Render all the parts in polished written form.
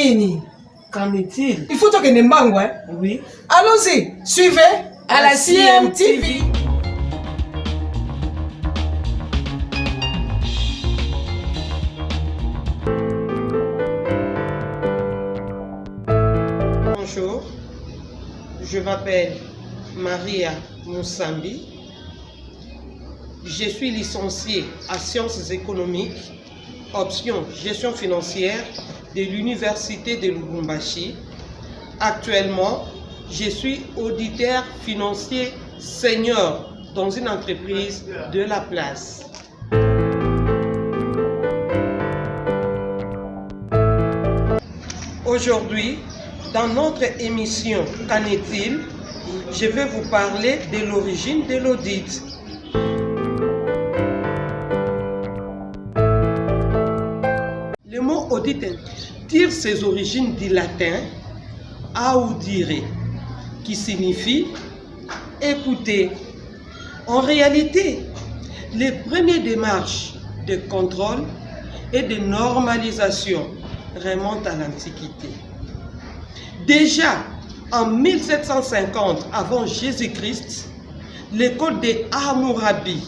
Nini? Qu'en est-il? Il faut que tu m'envoies, hein? Oui. Allons-y, suivez à la CMTV. Bonjour, je m'appelle Maria Moussambi. Je suis licenciée à sciences économiques, option gestion financière de l'Université de Lubumbashi. Actuellement, je suis auditeur financier senior dans une entreprise de la place. Aujourd'hui, dans notre émission Qu'en est-il? Je vais vous parler de l'origine de l'audit. Le mot audit tire ses origines du latin audire, qui signifie écouter. En réalité, les premières démarches de contrôle et de normalisation remontent à l'Antiquité. Déjà en 1750 avant Jésus-Christ, l'école de Hammurabi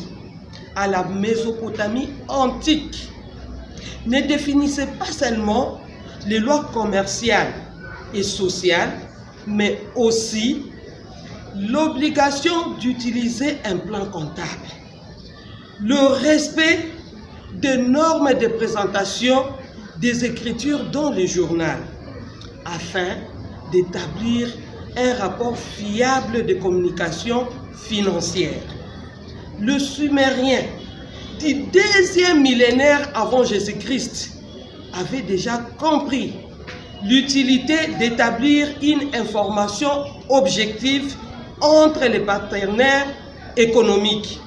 à la Mésopotamie antique ne définissait pas seulement les lois commerciales et sociales, mais aussi l'obligation d'utiliser un plan comptable, le respect des normes de présentation des écritures dans le journal, afin d'établir un rapport fiable de communication financière. Le Sumérien du deuxième millénaire avant Jésus-Christ avait déjà compris l'utilité d'établir une information objective entre les partenaires économiques.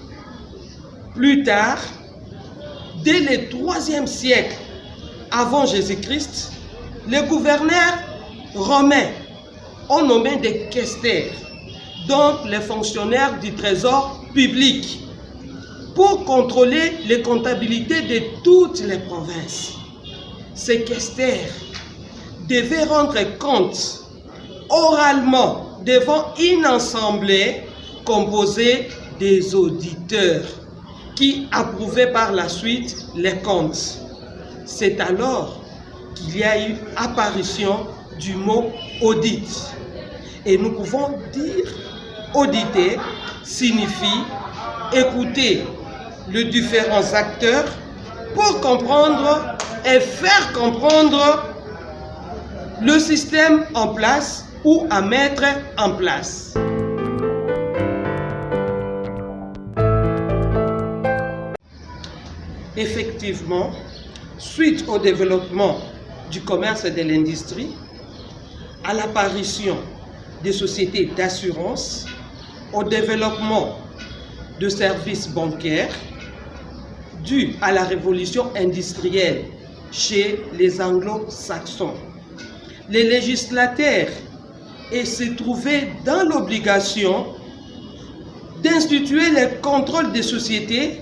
Plus tard, dès le IIIe siècle avant Jésus-Christ, les gouverneurs romains ont nommé des quaesteurs, donc les fonctionnaires du trésor public, pour contrôler les comptabilités de toutes les provinces. Ces quaesteurs devaient rendre compte oralement devant une assemblée composée des auditeurs qui approuvaient par la suite les comptes. C'est alors qu'il y a eu apparition du mot audit. Et nous pouvons dire auditer signifie écouter les différents acteurs pour comprendre et faire comprendre le système en place ou à mettre en place. Effectivement, suite au développement du commerce et de l'industrie, à l'apparition des sociétés d'assurance, au développement de services bancaires, dû à la révolution industrielle chez les anglo-saxons, les législateurs se trouvaient dans l'obligation d'instituer le contrôle des sociétés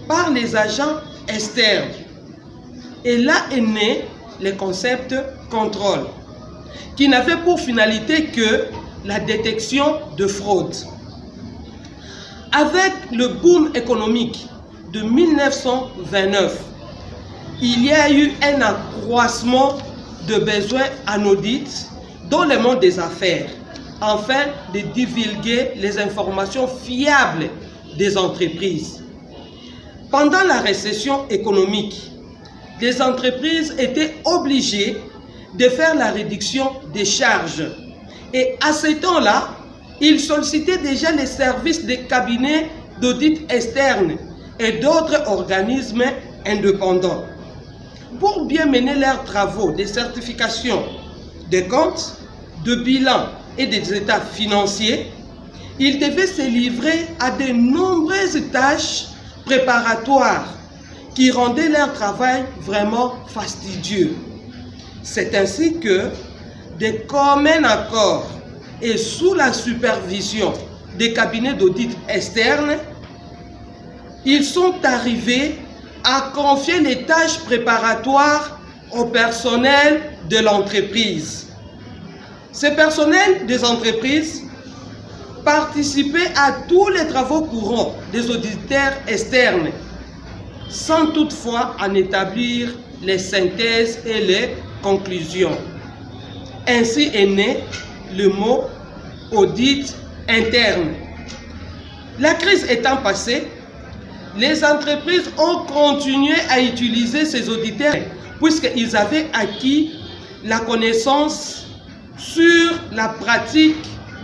par les agents externes. Et là est né le concept contrôle, qui n'avait pour finalité que la détection de fraude. Avec le boom économique de 1929, il y a eu un accroissement de besoins en audit dans le monde des affaires, afin de divulguer les informations fiables des entreprises. Pendant la récession économique, les entreprises étaient obligées de faire la réduction des charges. Et à ce temps-là, ils sollicitaient déjà les services des cabinets d'audit externes et d'autres organismes indépendants pour bien mener leurs travaux de certification des comptes, de bilan et des états financiers. Ils devaient se livrer à de nombreuses tâches préparatoires qui rendaient leur travail vraiment fastidieux. C'est ainsi que, de commun accord et sous la supervision des cabinets d'audit externes, ils sont arrivés à confier les tâches préparatoires au personnel de l'entreprise. Ce personnel des entreprises participait à tous les travaux courants des auditeurs externes, sans toutefois en établir les synthèses et les conclusions. Ainsi est né le mot audit interne. La crise étant passée, les entreprises ont continué à utiliser ces auditeurs puisqu'ils avaient acquis la connaissance sur la pratique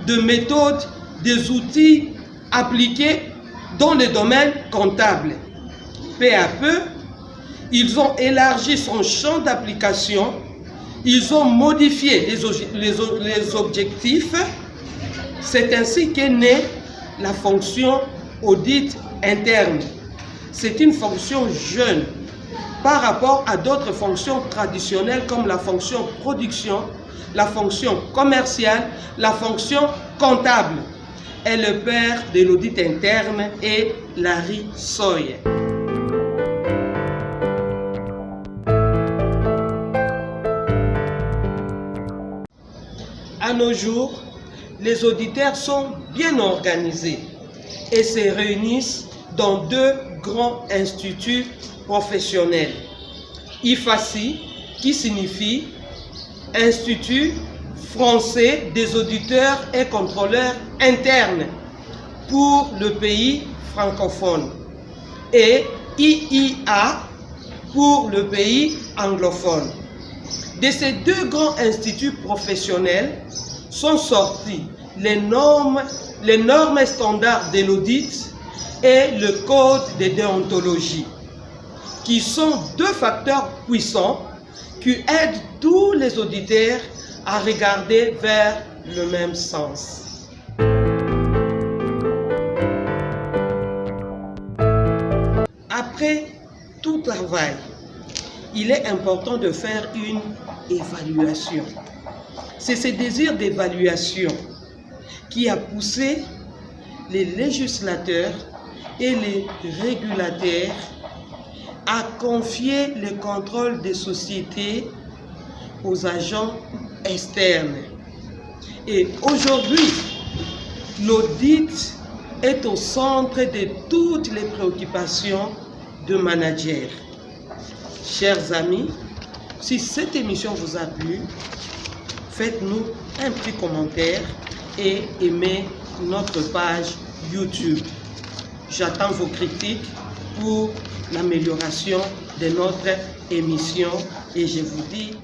de méthodes, des outils appliqués dans le domaine comptable. Peu à peu, ils ont élargi son champ d'application, ils ont modifié les objectifs. C'est ainsi qu'est née la fonction audit interne. C'est une fonction jeune par rapport à d'autres fonctions traditionnelles comme la fonction production, la fonction commerciale, la fonction comptable. Et le père de l'audit interne est Larry Sawyer. À nos jours, les auditeurs sont bien organisés et se réunissent dans deux grands instituts professionnels. IFACI, qui signifie Institut français des auditeurs et contrôleurs internes pour le pays francophone, et IIA pour le pays anglophone. De ces deux grands instituts professionnels sont sortis les normes standards de l'audit et le code de déontologie, qui sont deux facteurs puissants qui aident tous les auditeurs à regarder vers le même sens. Après tout travail, il est important de faire une évaluation. C'est ce désir d'évaluation qui a poussé les législateurs et les régulateurs à confier le contrôle des sociétés aux agents externes. Et aujourd'hui, l'audit est au centre de toutes les préoccupations de managers. Chers amis, si cette émission vous a plu, faites-nous un petit commentaire et aimez notre page YouTube. J'attends vos critiques pour l'amélioration de notre émission et je vous dis